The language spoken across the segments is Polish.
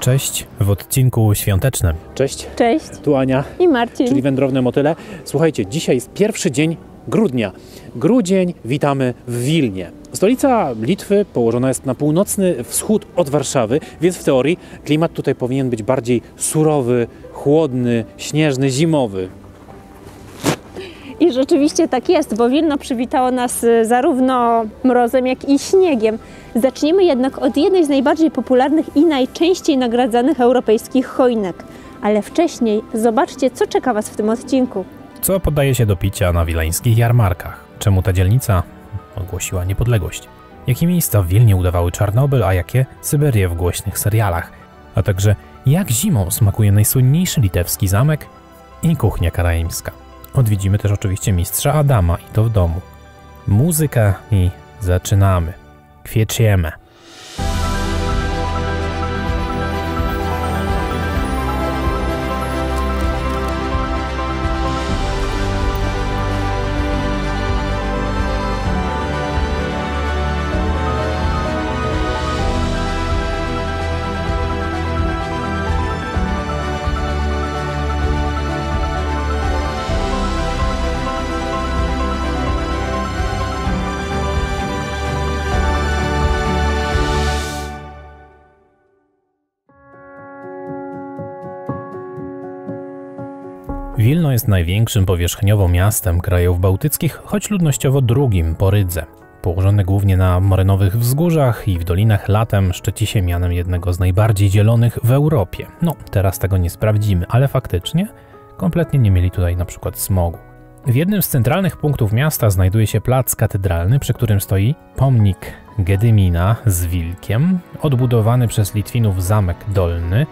Cześć w odcinku świątecznym. Cześć. Cześć. Tu Ania. I Marcin. Czyli Wędrowne Motyle. Słuchajcie, dzisiaj jest pierwszy dzień grudnia. Grudzień witamy w Wilnie. Stolica Litwy położona jest na północny wschód od Warszawy, więc w teorii klimat tutaj powinien być bardziej surowy, chłodny, śnieżny, zimowy. I rzeczywiście tak jest, bo Wilno przywitało nas zarówno mrozem, jak i śniegiem. Zacznijmy jednak od jednej z najbardziej popularnych i najczęściej nagradzanych europejskich choinek. Ale wcześniej zobaczcie, co czeka Was w tym odcinku. Co podaje się do picia na wileńskich jarmarkach? Czemu ta dzielnica ogłosiła niepodległość? Jakie miejsca w Wilnie udawały Czarnobyl, a jakie Syberię w głośnych serialach? A także jak zimą smakuje najsłynniejszy litewski zamek i kuchnia karaimska? Odwiedzimy też oczywiście mistrza Adama i to w domu. Muzyka i zaczynamy. Kwieciemy. Wilno jest największym powierzchniowo miastem krajów bałtyckich, choć ludnościowo drugim po Rydze. Położone głównie na morynowych wzgórzach i w dolinach, latem szczyci się mianem jednego z najbardziej zielonych w Europie. No, teraz tego nie sprawdzimy, ale faktycznie kompletnie nie mieli tutaj na przykład smogu. W jednym z centralnych punktów miasta znajduje się plac katedralny, przy którym stoi pomnik Gedymina z wilkiem, odbudowany przez Litwinów zamek dolny,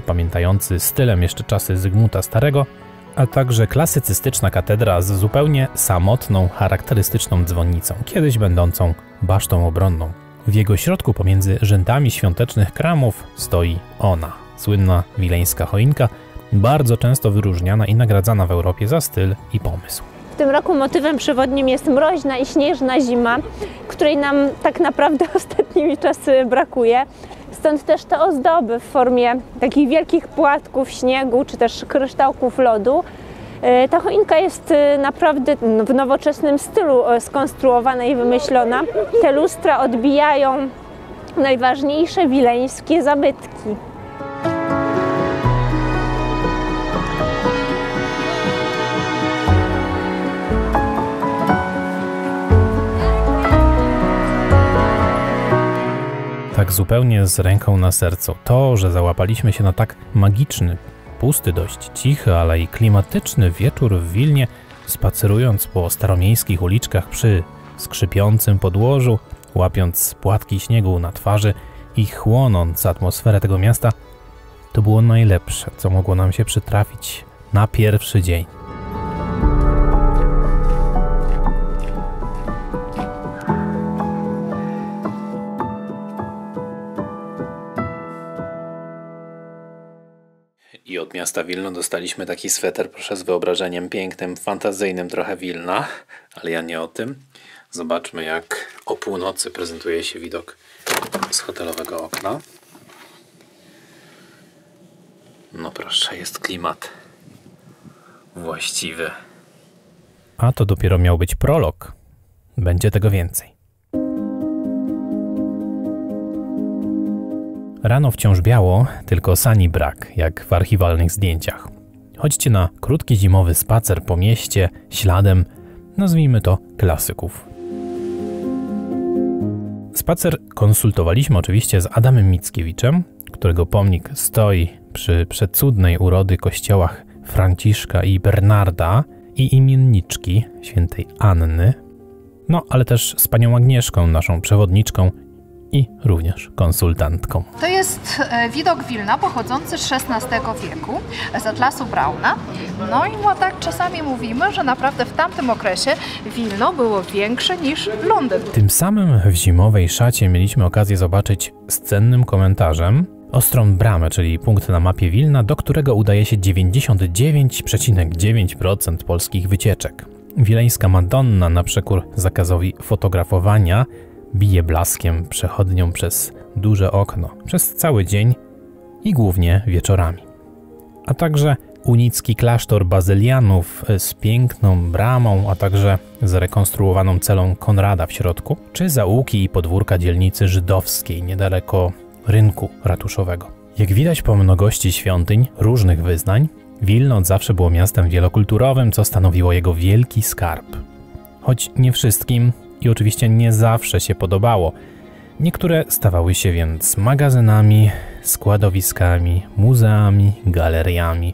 pamiętający stylem jeszcze czasy Zygmunta Starego, a także klasycystyczna katedra z zupełnie samotną, charakterystyczną dzwonnicą, kiedyś będącą basztą obronną. W jego środku pomiędzy rzędami świątecznych kramów stoi ona, słynna wileńska choinka, bardzo często wyróżniana i nagradzana w Europie za styl i pomysł. W tym roku motywem przewodnim jest mroźna i śnieżna zima, której nam tak naprawdę ostatnimi czasy brakuje. Stąd też te ozdoby w formie takich wielkich płatków śniegu czy też kryształków lodu. Ta choinka jest naprawdę w nowoczesnym stylu skonstruowana i wymyślona. Te lustra odbijają najważniejsze wileńskie zabytki. Tak zupełnie z ręką na sercu. To, że załapaliśmy się na tak magiczny, pusty, dość cichy, ale i klimatyczny wieczór w Wilnie, spacerując po staromiejskich uliczkach przy skrzypiącym podłożu, łapiąc płatki śniegu na twarzy i chłonąc atmosferę tego miasta, to było najlepsze, co mogło nam się przytrafić na pierwszy dzień. I od miasta Wilno dostaliśmy taki sweter, proszę, z wyobrażeniem pięknym, fantazyjnym trochę Wilna, ale ja nie o tym. Zobaczmy, jak o północy prezentuje się widok z hotelowego okna. No proszę, jest klimat właściwy. A to dopiero miał być prolog. Będzie tego więcej. Rano wciąż biało, tylko sani brak, jak w archiwalnych zdjęciach. Chodźcie na krótki zimowy spacer po mieście, śladem, nazwijmy to, klasyków. Spacer konsultowaliśmy oczywiście z Adamem Mickiewiczem, którego pomnik stoi przy przecudnej urody kościołach Franciszka i Bernarda i imienniczki świętej Anny, no ale też z panią Agnieszką, naszą przewodniczką i również konsultantką. To jest widok Wilna pochodzący z XVI wieku, z Atlasu Brauna. No i no tak czasami mówimy, że naprawdę w tamtym okresie Wilno było większe niż Londyn. Tym samym w zimowej szacie mieliśmy okazję zobaczyć z cennym komentarzem Ostrą Bramę, czyli punkt na mapie Wilna, do którego udaje się 99,9% polskich wycieczek. Wileńska Madonna na przekór zakazowi fotografowania bije blaskiem przechodniom przez duże okno. Przez cały dzień i głównie wieczorami. A także unicki klasztor bazylianów z piękną bramą, a także zrekonstruowaną celą Konrada w środku, czy zaułki i podwórka dzielnicy żydowskiej niedaleko rynku ratuszowego. Jak widać po mnogości świątyń różnych wyznań, Wilno od zawsze było miastem wielokulturowym, co stanowiło jego wielki skarb. Choć nie wszystkim i oczywiście nie zawsze się podobało. Niektóre stawały się więc magazynami, składowiskami, muzeami, galeriami.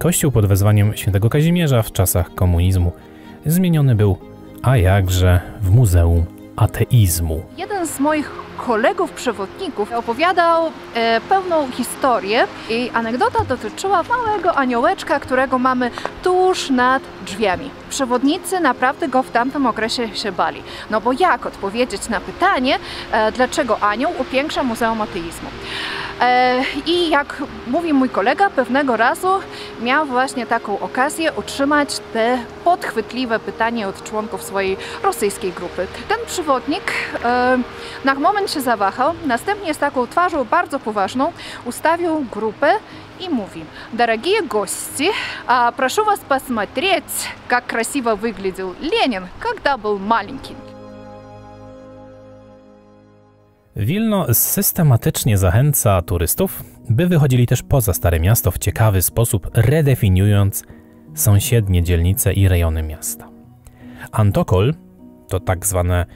Kościół pod wezwaniem świętego Kazimierza w czasach komunizmu zmieniony był, a jakże, w Muzeum Ateizmu. Jeden z moich kolegów przewodników opowiadał pełną historię i anegdota dotyczyła małego aniołeczka, którego mamy tuż nad drzwiami. Przewodnicy naprawdę go w tamtym okresie się bali. No bo jak odpowiedzieć na pytanie, dlaczego anioł upiększa Muzeum Ateizmu? I jak mówi mój kolega, pewnego razu miał właśnie taką okazję otrzymać te podchwytliwe pytanie od członków swojej rosyjskiej grupy. Ten przewodnik na moment się zawahał, następnie z taką twarzą bardzo poważną ustawił grupę и mówi: Дорогие гости, прошу вас посмотреть, как красиво выглядел Ленин, когда был маленький. Wilno systematycznie zachęca turystów, by wychodzili też poza Stare Miasto w ciekawy sposób, redefiniując sąsiednie dzielnice i rejony miasta. Antokol to tak zwane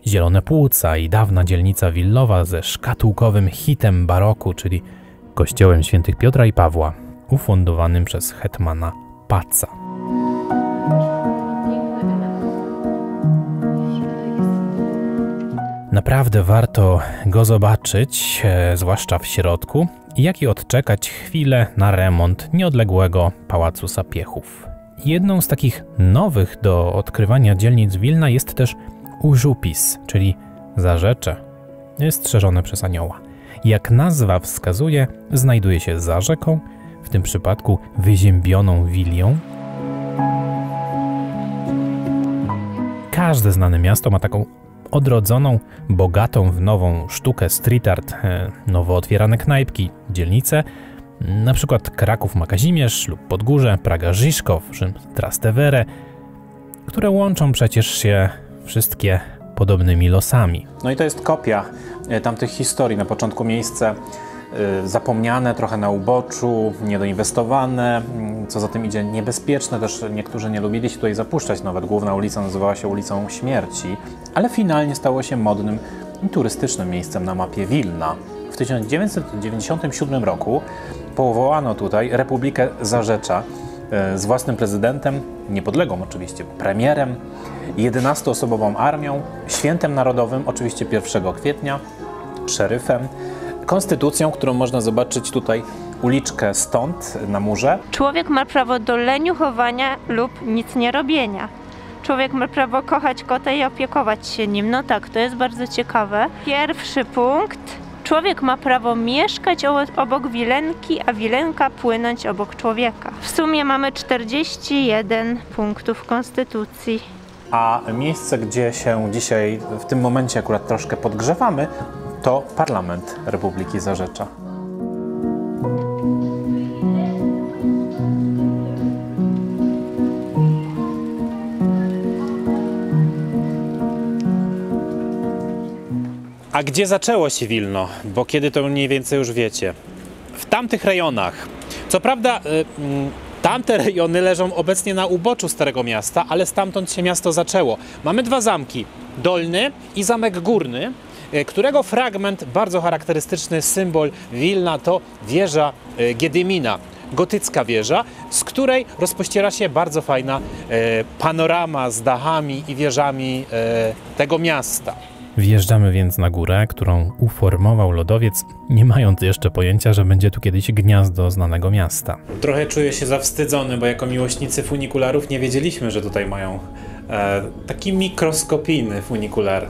zielone płuca i dawna dzielnica willowa ze szkatułkowym hitem baroku, czyli kościołem świętych Piotra i Pawła, ufundowanym przez hetmana Paca. Naprawdę warto go zobaczyć, zwłaszcza w środku, jak i odczekać chwilę na remont nieodległego Pałacu Sapiehów. Jedną z takich nowych do odkrywania dzielnic Wilna jest też Užupis, czyli zarzecze, strzeżone przez anioła. Jak nazwa wskazuje, znajduje się za rzeką, w tym przypadku wyziębioną Wilią. Każde znane miasto ma taką odrodzoną, bogatą w nową sztukę street art, nowo otwierane knajpki, dzielnice, na przykład Kraków ma Kazimierz lub Podgórze, Praga Žižkov, Rzym Trastevere, które łączą przecież się wszystkie podobnymi losami. No i to jest kopia tamtych historii. Na początku miejsce zapomniane, trochę na uboczu, niedoinwestowane, co za tym idzie niebezpieczne. Też niektórzy nie lubili się tutaj zapuszczać. Nawet główna ulica nazywała się ulicą Śmierci, ale finalnie stało się modnym i turystycznym miejscem na mapie Wilna. W 1997 roku powołano tutaj Republikę Zarzecza z własnym prezydentem, niepodległą oczywiście, premierem, 11-osobową armią, świętem narodowym, oczywiście 1 kwietnia, szeryfem, konstytucją, którą można zobaczyć tutaj, uliczkę stąd na murze. Człowiek ma prawo do leniuchowania lub nic nie robienia. Człowiek ma prawo kochać kota i opiekować się nim. No tak, to jest bardzo ciekawe. Pierwszy punkt. Człowiek ma prawo mieszkać obok wilenki, a wilenka płynąć obok człowieka. W sumie mamy 41 punktów Konstytucji. A miejsce, gdzie się dzisiaj w tym momencie akurat troszkę podgrzewamy, to Parlament Republiki Zarzecza. A gdzie zaczęło się Wilno? Bo kiedy to mniej więcej już wiecie. W tamtych rejonach. Co prawda tamte rejony leżą obecnie na uboczu Starego Miasta, ale stamtąd się miasto zaczęło. Mamy dwa zamki. Dolny i Zamek Górny, którego fragment, bardzo charakterystyczny symbol Wilna, to wieża Giedymina. Gotycka wieża, z której rozpościera się bardzo fajna panorama z dachami i wieżami tego miasta. Wjeżdżamy więc na górę, którą uformował lodowiec, nie mając jeszcze pojęcia, że będzie tu kiedyś gniazdo znanego miasta. Trochę czuję się zawstydzony, bo jako miłośnicy funikularów nie wiedzieliśmy, że tutaj mają taki mikroskopijny funikular,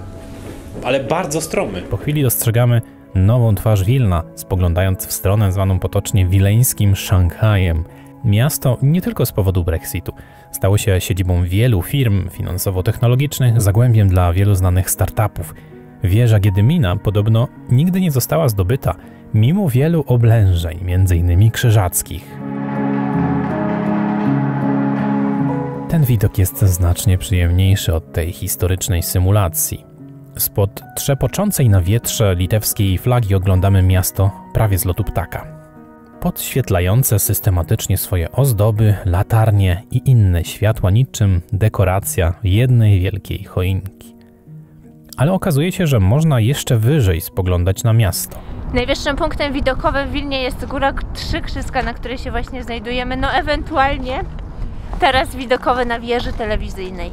ale bardzo stromy. Po chwili dostrzegamy nową twarz Wilna, spoglądając w stronę zwaną potocznie wileńskim Szanghajem. Miasto nie tylko z powodu Brexitu stało się siedzibą wielu firm finansowo-technologicznych, zagłębiem dla wielu znanych startupów. Wieża Giedymina podobno nigdy nie została zdobyta, mimo wielu oblężeń, m.in. krzyżackich. Ten widok jest znacznie przyjemniejszy od tej historycznej symulacji. Spod trzepoczącej na wietrze litewskiej flagi oglądamy miasto prawie z lotu ptaka. Podświetlające systematycznie swoje ozdoby, latarnie i inne światła niczym dekoracja jednej wielkiej choinki. Ale okazuje się, że można jeszcze wyżej spoglądać na miasto. Najwyższym punktem widokowym w Wilnie jest góra Trzykrzyska, na której się właśnie znajdujemy. No ewentualnie teraz widokowy na wieży telewizyjnej.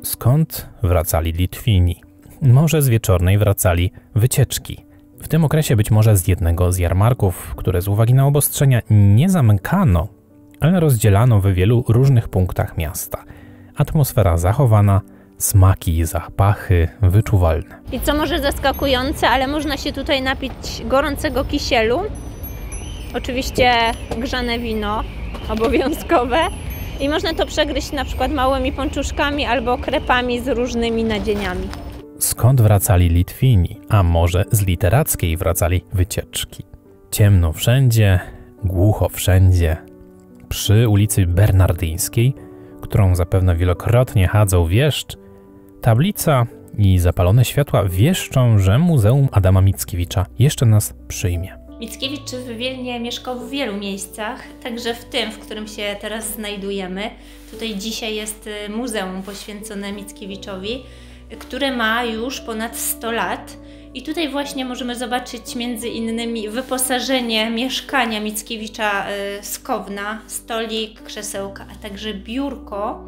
Skąd wracali Litwini? Może z wieczornej wracali wycieczki. W tym okresie być może z jednego z jarmarków, które z uwagi na obostrzenia nie zamykano, ale rozdzielano w wielu różnych punktach miasta. Atmosfera zachowana, smaki i zapachy wyczuwalne. I co może zaskakujące, ale można się tutaj napić gorącego kisielu. Oczywiście grzane wino, obowiązkowe. I można to przegryźć na przykład małymi pączuszkami albo krepami z różnymi nadzieniami. Skąd wracali Litwini? A może z literackiej wracali wycieczki? Ciemno wszędzie, głucho wszędzie. Przy ulicy Bernardyńskiej, którą zapewne wielokrotnie chadzał wieszcz, tablica i zapalone światła wieszczą, że Muzeum Adama Mickiewicza jeszcze nas przyjmie. Mickiewicz w Wilnie mieszkał w wielu miejscach, także w tym, w którym się teraz znajdujemy. Tutaj dzisiaj jest muzeum poświęcone Mickiewiczowi, które ma już ponad 100 lat. I tutaj właśnie możemy zobaczyć między innymi wyposażenie mieszkania Mickiewicza z Kowna, stolik, krzesełka, a także biurko,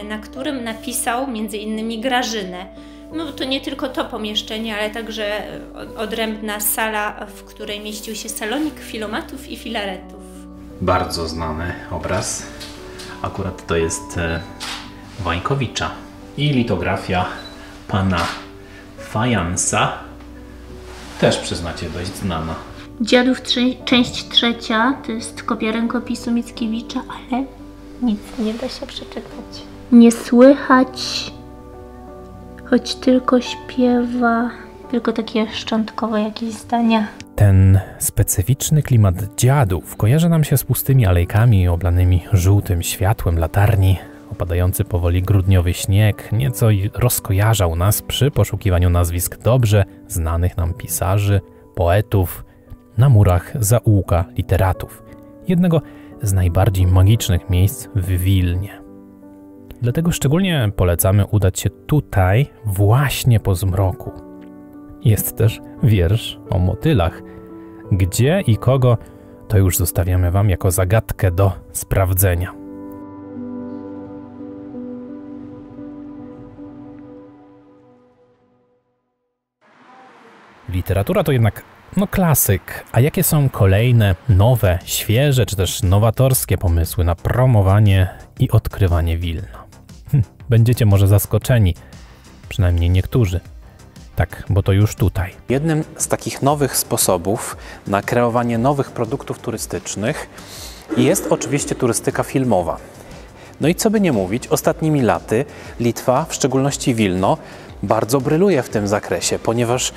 na którym napisał między innymi Grażynę. No to nie tylko to pomieszczenie, ale także odrębna sala, w której mieścił się salonik filomatów i filaretów. Bardzo znany obraz. Akurat to jest Wańkowicza i litografia pana Fajansa, też przyznacie dość znana. Dziadów część 3 to jest kopia rękopisu Mickiewicza, ale nic nie da się przeczytać. Nie słychać, choć tylko śpiewa, tylko takie szczątkowe jakieś zdania. Ten specyficzny klimat dziadów kojarzy nam się z pustymi alejkami oblanymi żółtym światłem latarni. Opadający powoli grudniowy śnieg nieco rozkojarzał nas przy poszukiwaniu nazwisk dobrze znanych nam pisarzy, poetów, na murach zaułka literatów, jednego z najbardziej magicznych miejsc w Wilnie. Dlatego szczególnie polecamy udać się tutaj właśnie po zmroku. Jest też wiersz o motylach. Gdzie i kogo, to już zostawiamy wam jako zagadkę do sprawdzenia. Literatura to jednak klasyk, a jakie są kolejne, nowe, świeże czy też nowatorskie pomysły na promowanie i odkrywanie Wilna? Będziecie może zaskoczeni, przynajmniej niektórzy. Tak, bo to już tutaj. Jednym z takich nowych sposobów na kreowanie nowych produktów turystycznych jest oczywiście turystyka filmowa. No i co by nie mówić, ostatnimi laty Litwa, w szczególności Wilno, bardzo bryluje w tym zakresie, ponieważ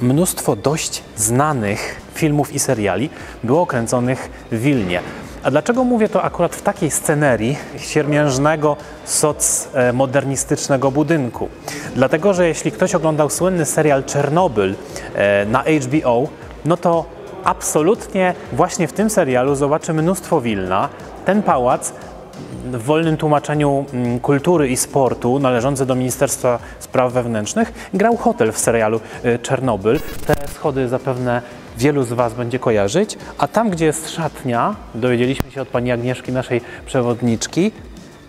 mnóstwo dość znanych filmów i seriali było kręconych w Wilnie. A dlaczego mówię to akurat w takiej scenerii siermiężnego, socmodernistycznego budynku? Dlatego, że jeśli ktoś oglądał słynny serial Czernobyl na HBO, no to absolutnie właśnie w tym serialu zobaczy mnóstwo Wilna. Ten pałac w wolnym tłumaczeniu kultury i sportu, należący do Ministerstwa Spraw Wewnętrznych, grał hotel w serialu Czernobyl. Te schody zapewne wielu z Was będzie kojarzyć, a tam, gdzie jest szatnia, dowiedzieliśmy się od pani Agnieszki, naszej przewodniczki,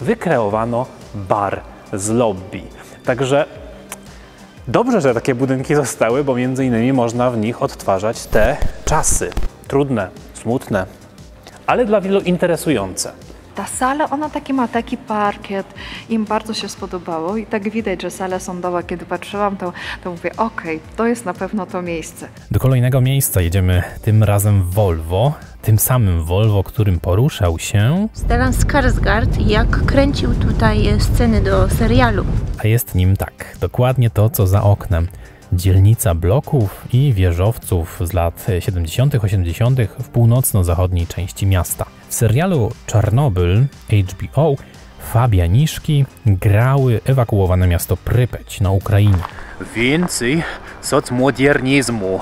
wykreowano bar z lobby. Także dobrze, że takie budynki zostały, bo między innymi można w nich odtwarzać te czasy. Trudne, smutne, ale dla wielu interesujące. Ta sala, ona ma taki parkiet, im bardzo się spodobało i tak widać, że sala sądowa, kiedy patrzyłam, to mówię, okej, to jest na pewno to miejsce. Do kolejnego miejsca jedziemy tym razem Volvo. tym samym Volvo, którym poruszał się Stellan Skarsgård, jak kręcił tutaj sceny do serialu. a jest nim tak, dokładnie to, co za oknem. Dzielnica bloków i wieżowców z lat 70., 80. w północno-zachodniej części miasta. W serialu Czarnobyl HBO Fabianiszki grały ewakuowane miasto Prypeć na Ukrainie. Więcej socmodernizmu.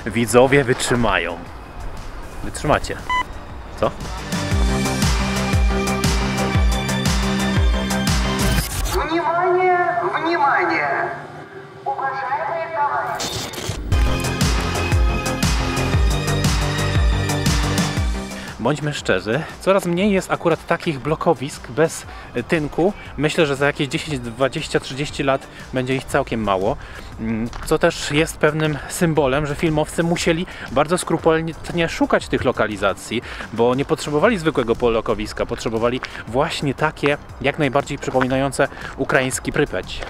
Widzowie wytrzymają. Wytrzymacie. Co? Внимание, внимание! Уважаемые товарищи! Bądźmy szczerzy, coraz mniej jest akurat takich blokowisk bez tynku. Myślę, że za jakieś 10, 20, 30 lat będzie ich całkiem mało. Co też jest pewnym symbolem, że filmowcy musieli bardzo skrupulatnie szukać tych lokalizacji, bo nie potrzebowali zwykłego blokowiska, potrzebowali właśnie takie, jak najbardziej przypominające ukraiński Prypeć.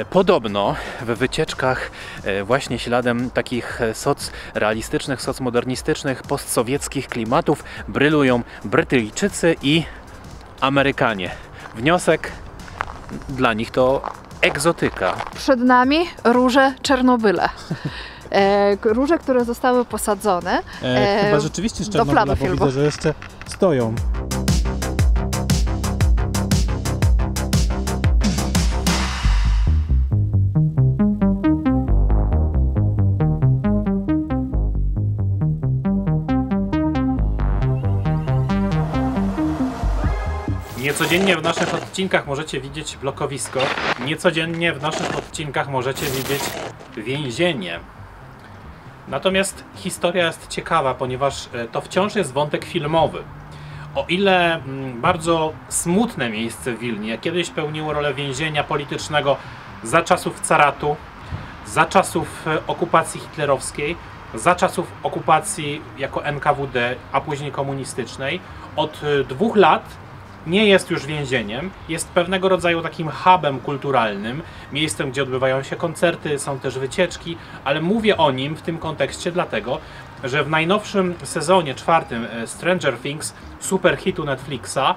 Podobno w wycieczkach właśnie śladem takich socrealistycznych, socmodernistycznych, postsowieckich klimatów brylują Brytyjczycy i Amerykanie. Wniosek dla nich to egzotyka. Przed nami róże Czernobyle. Róże, które zostały posadzone Chyba rzeczywiście z do Czarnobyla, planu bo filmu. widzę, że jeszcze stoją. Niecodziennie w naszych odcinkach możecie widzieć blokowisko, niecodziennie w naszych odcinkach możecie widzieć więzienie. Natomiast historia jest ciekawa, ponieważ to wciąż jest wątek filmowy. O ile bardzo smutne miejsce w Wilnie kiedyś pełniło rolę więzienia politycznego za czasów caratu, za czasów okupacji hitlerowskiej, za czasów okupacji jako NKWD, a później komunistycznej, od 2 lat nie jest już więzieniem, jest pewnego rodzaju takim hubem kulturalnym, miejscem, gdzie odbywają się koncerty, są też wycieczki, ale mówię o nim w tym kontekście dlatego, że w najnowszym sezonie 4 Stranger Things, super hitu Netflixa,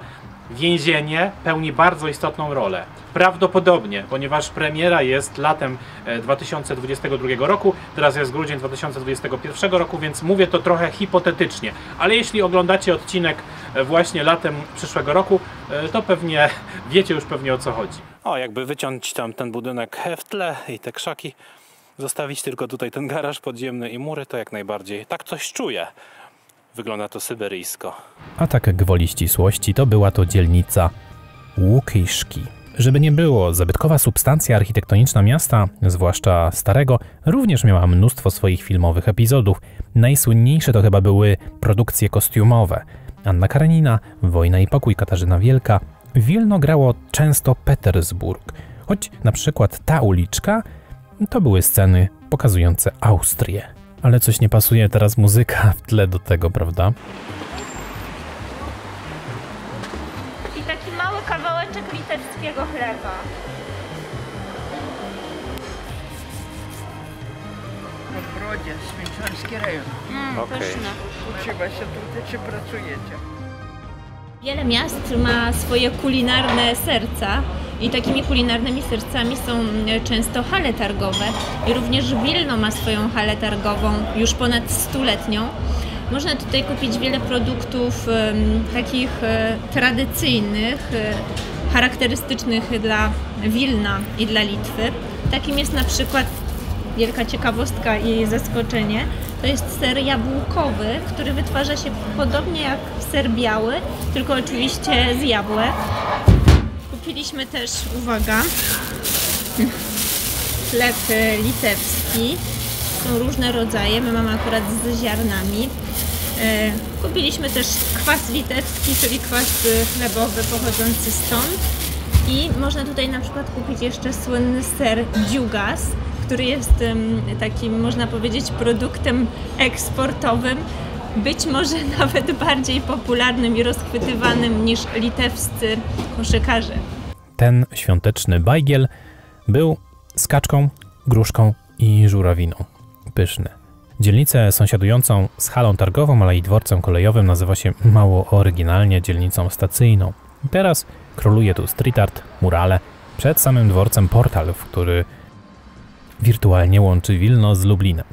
więzienie pełni bardzo istotną rolę. Prawdopodobnie, ponieważ premiera jest latem 2022 roku, teraz jest grudzień 2021 roku, więc mówię to trochę hipotetycznie. Ale jeśli oglądacie odcinek właśnie latem przyszłego roku, to pewnie wiecie już pewnie o co chodzi. O, jakby wyciąć tam ten budynek w tle i te krzaki, zostawić tylko tutaj ten garaż podziemny i mury, to jak najbardziej. Tak coś czuję. Wygląda to syberyjsko. A tak gwoli ścisłości, to była to dzielnica Łukiszki. Żeby nie było, zabytkowa substancja architektoniczna miasta, zwłaszcza starego, również miała mnóstwo swoich filmowych epizodów. Najsłynniejsze to chyba były produkcje kostiumowe. Anna Karenina, Wojna i pokój, Katarzyna Wielka. Wilno grało często Petersburg, choć na przykład ta uliczka to były sceny pokazujące Austrię. Ale coś nie pasuje teraz muzyka w tle do tego, prawda? I taki mały kawałeczek litewskiego chleba. W Brodzie, Święczarski rejon. Pyszne. Uczyła się tutaj, czy pracujecie? Wiele miast ma swoje kulinarne serca i takimi kulinarnymi sercami są często hale targowe. I również Wilno ma swoją halę targową, już ponad 100-letnią. Można tutaj kupić wiele produktów takich tradycyjnych, charakterystycznych dla Wilna i dla Litwy. Takim jest na przykład, wielka ciekawostka i zaskoczenie, to jest ser jabłkowy, który wytwarza się podobnie jak ser biały, tylko oczywiście z jabłek. Kupiliśmy też, uwaga, chleb litewski. Są różne rodzaje, my mamy akurat z ziarnami. Kupiliśmy też kwas litewski, czyli kwas chlebowy pochodzący stąd. I można tutaj na przykład kupić jeszcze słynny ser dziugas, który jest takim, można powiedzieć, produktem eksportowym, być może nawet bardziej popularnym i rozchwytywanym niż litewscy koszykarze. Ten świąteczny bajgiel był z kaczką, gruszką i żurawiną. Pyszny. Dzielnicę sąsiadującą z halą targową, ale i dworcem kolejowym nazywa się mało oryginalnie dzielnicą stacyjną. Teraz króluje tu street art, murale, przed samym dworcem portal, który wirtualnie łączy Wilno z Lublinem.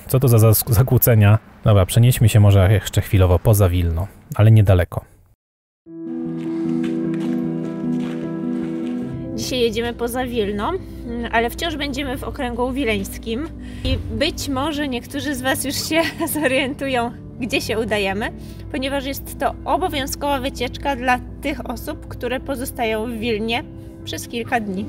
Co to za zakłócenia? Dobra, przenieśmy się może jeszcze chwilowo poza Wilno, ale niedaleko. Dzisiaj jedziemy poza Wilno, ale wciąż będziemy w okręgu wileńskim i być może niektórzy z Was już się zorientują, gdzie się udajemy, ponieważ jest to obowiązkowa wycieczka dla tych osób, które pozostają w Wilnie przez kilka dni.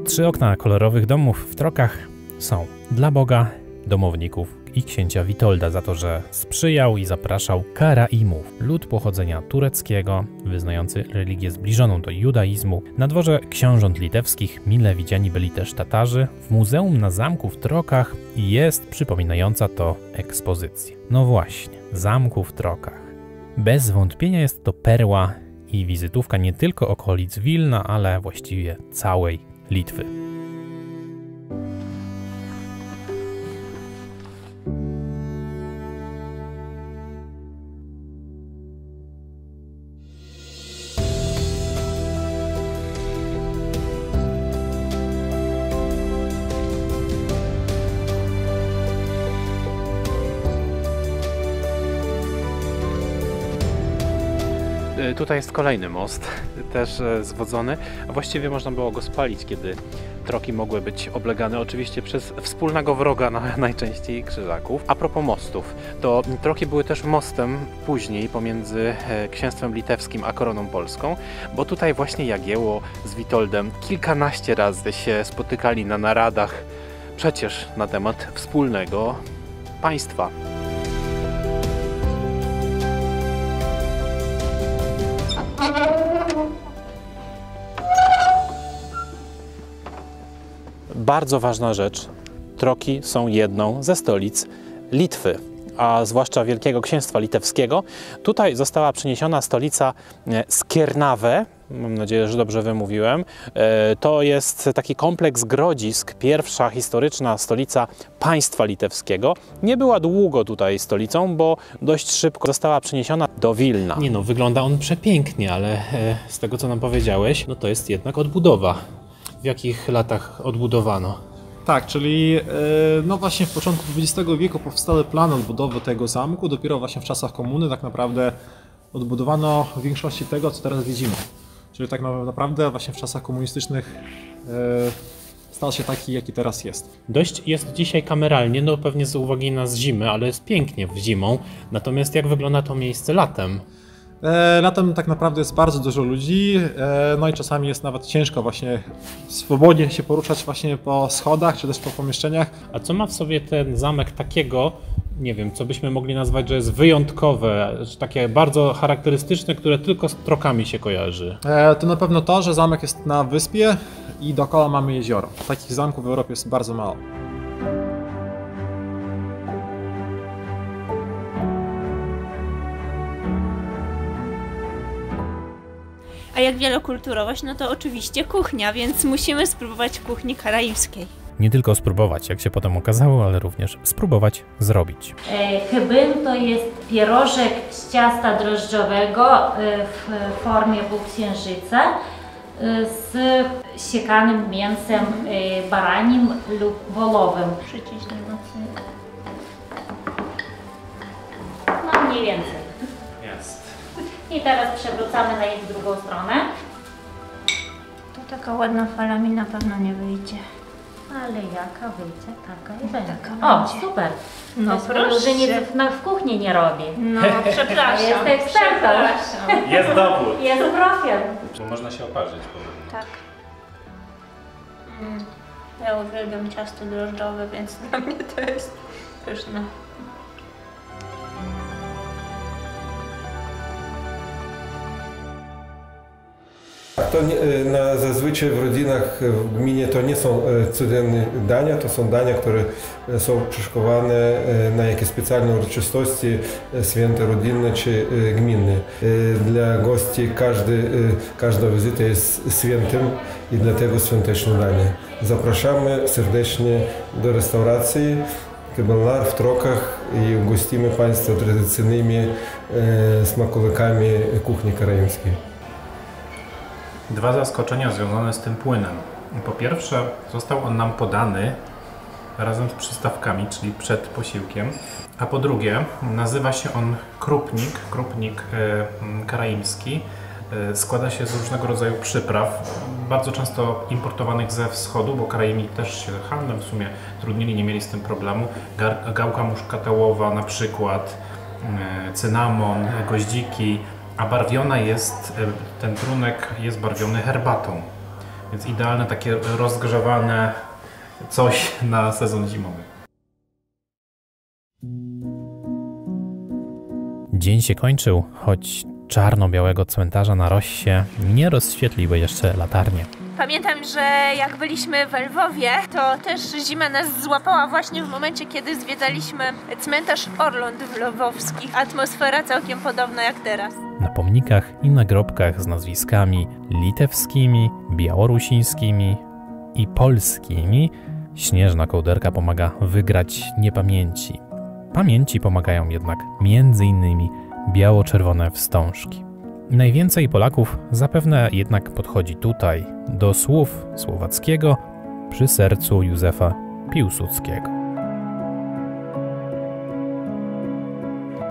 Trzy okna kolorowych domów w Trokach są dla Boga, domowników i księcia Witolda za to, że sprzyjał i zapraszał Karaimów, lud pochodzenia tureckiego, wyznający religię zbliżoną do judaizmu. Na dworze książąt litewskich mile widziani byli też Tatarzy. W Muzeum na Zamku w Trokach jest przypominająca to ekspozycja. No właśnie, zamku w Trokach. Bez wątpienia jest to perła i wizytówka nie tylko okolic Wilna, ale właściwie całej Litwy. Tutaj jest kolejny most, też zwodzony, a właściwie można było go spalić, kiedy Troki mogły być oblegane oczywiście przez wspólnego wroga, najczęściej Krzyżaków. A propos mostów, to Troki były też mostem później pomiędzy księstwem litewskim a koroną polską, bo tutaj właśnie Jagiełło z Witoldem kilkanaście razy się spotykali na naradach przecież na temat wspólnego państwa. Bardzo ważna rzecz. Troki są jedną ze stolic Litwy, a zwłaszcza Wielkiego Księstwa Litewskiego. Tutaj została przeniesiona stolica Skiernawe. Mam nadzieję, że dobrze wymówiłem. To jest taki kompleks grodzisk, pierwsza historyczna stolica państwa litewskiego. Nie była długo tutaj stolicą, bo dość szybko została przeniesiona do Wilna. Nie no, wygląda on przepięknie, ale z tego, co nam powiedziałeś, no to jest jednak odbudowa. W jakich latach odbudowano? Tak, czyli no właśnie w początku XX wieku powstały plany odbudowy tego zamku. Dopiero właśnie w czasach komuny tak naprawdę odbudowano w większości tego, co teraz widzimy. Czyli tak naprawdę właśnie w czasach komunistycznych stał się taki, jaki teraz jest. Dość jest dzisiaj kameralnie, no pewnie z uwagi na zimę, ale jest pięknie w zimą. Natomiast jak wygląda to miejsce latem? Latem tak naprawdę jest bardzo dużo ludzi, no i czasami jest nawet ciężko właśnie swobodnie się poruszać właśnie po schodach, czy też po pomieszczeniach. A co ma w sobie ten zamek takiego, nie wiem, co byśmy mogli nazwać, że jest wyjątkowe, takie bardzo charakterystyczne, które tylko z Trokami się kojarzy? To na pewno to, że zamek jest na wyspie i dookoła mamy jezioro. Takich zamków w Europie jest bardzo mało. A jak wielokulturowość, no to oczywiście kuchnia, więc musimy spróbować kuchni karaibskiej. Nie tylko spróbować, jak się potem okazało, ale również spróbować zrobić. Chybyn to jest pierożek z ciasta drożdżowego w formie półksiężyca z siekanym mięsem baranim lub wołowym. Przyciśnij mocniej. No mniej więcej. Jest. I teraz przewracamy na ich drugą stronę. To taka ładna fala mi na pewno nie wyjdzie. Ale jaka wyjdzie, taka i będzie. Taka O, będzie. super. No To że nic w kuchni nie robi. No przepraszam. Jest ekspertą. Jest dowód. Jest profil. Bo można się oparzyć. Tak. Ja uwielbiam ciasto drożdżowe, więc dla mnie to jest pyszne. Tak, to zazwyczaj w rodzinach w gminie to nie są codzienne dania, to są dania, które są przyszykowane na jakieś specjalne uroczystości, święta rodzinne czy gminne. Dla gości każda wizyta jest świętem i dlatego świąteczne danie. Zapraszamy serdecznie do restauracji Kebelnar w Trokach i ugościmy Państwa tradycyjnymi smakołykami kuchni karaimskiej. Dwa zaskoczenia związane z tym płynem. Po pierwsze, został on nam podany razem z przystawkami, czyli przed posiłkiem, a po drugie, nazywa się on krupnik karaimski. Składa się z różnego rodzaju przypraw, bardzo często importowanych ze wschodu, bo Karaimi też się handlem w sumie trudnili, nie mieli z tym problemu. Gałka muszkatałowa na przykład, cynamon, goździki, a barwiona jest, ten trunek jest barwiony herbatą, więc idealne takie rozgrzewane coś na sezon zimowy. Dzień się kończył, choć czarno-białego cmentarza na Rossie nie rozświetliły jeszcze latarnie. Pamiętam, że jak byliśmy w Lwowie, to też zima nas złapała właśnie w momencie, kiedy zwiedzaliśmy cmentarz Orląt Lwowskich. Atmosfera całkiem podobna jak teraz. Na pomnikach i nagrobkach z nazwiskami litewskimi, białorusińskimi i polskimi śnieżna kołderka pomaga wygrać niepamięci. Pamięci pomagają jednak m.in. biało-czerwone wstążki. Najwięcej Polaków zapewne jednak podchodzi tutaj do słów Słowackiego przy sercu Józefa Piłsudskiego.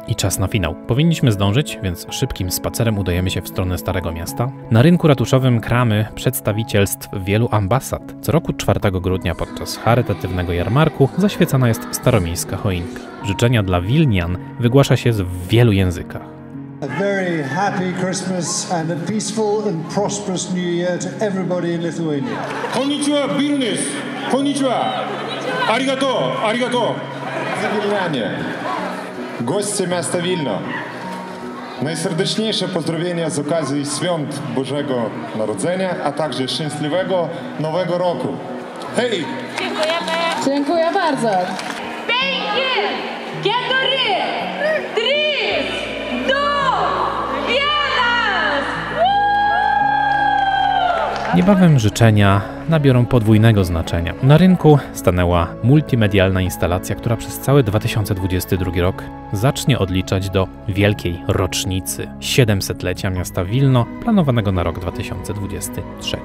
I czas na finał. Powinniśmy zdążyć, więc szybkim spacerem udajemy się w stronę Starego Miasta. Na rynku ratuszowym kramy przedstawicielstw wielu ambasad. Co roku 4 grudnia podczas charytatywnego jarmarku zaświecana jest staromiejska choinka. Życzenia dla Wilnian wygłasza się w wielu językach. A very happy Christmas and a peaceful and prosperous New Year to everybody in Lithuania. Konnichiwa, Vilnius! Konnichiwa! Arigato! Arigato! Wilnianie, goście miasta Wilno, najserdeczniejsze pozdrowienia z okazji świąt Bożego Narodzenia, a także szczęśliwego Nowego Roku. Hej! Dziękujemy! Dziękuję bardzo! Niebawem życzenia nabiorą podwójnego znaczenia. Na rynku stanęła multimedialna instalacja, która przez cały 2022 rok zacznie odliczać do wielkiej rocznicy 700-lecia miasta Wilno, planowanego na rok 2023.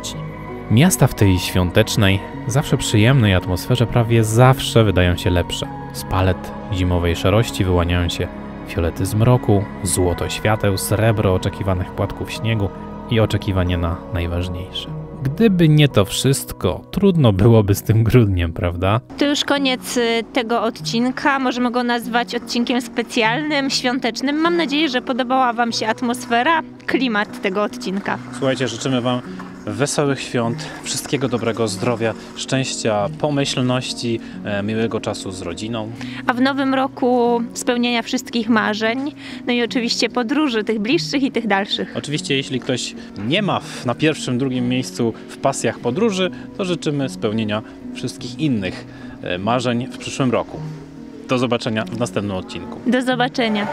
Miasta w tej świątecznej, zawsze przyjemnej atmosferze prawie zawsze wydają się lepsze. Z palet zimowej szarości wyłaniają się fiolety zmroku, złoto świateł, srebro oczekiwanych płatków śniegu i oczekiwanie na najważniejsze. Gdyby nie to wszystko, trudno byłoby z tym grudniem, prawda? To już koniec tego odcinka. Możemy go nazwać odcinkiem specjalnym, świątecznym. Mam nadzieję, że podobała Wam się atmosfera, klimat tego odcinka. Słuchajcie, życzymy Wam wesołych świąt, wszystkiego dobrego, zdrowia, szczęścia, pomyślności, miłego czasu z rodziną. A w nowym roku spełnienia wszystkich marzeń, no i oczywiście podróży, tych bliższych i tych dalszych. Oczywiście, jeśli ktoś nie ma na pierwszym, drugim miejscu w pasjach podróży, to życzymy spełnienia wszystkich innych marzeń w przyszłym roku. Do zobaczenia w następnym odcinku. Do zobaczenia.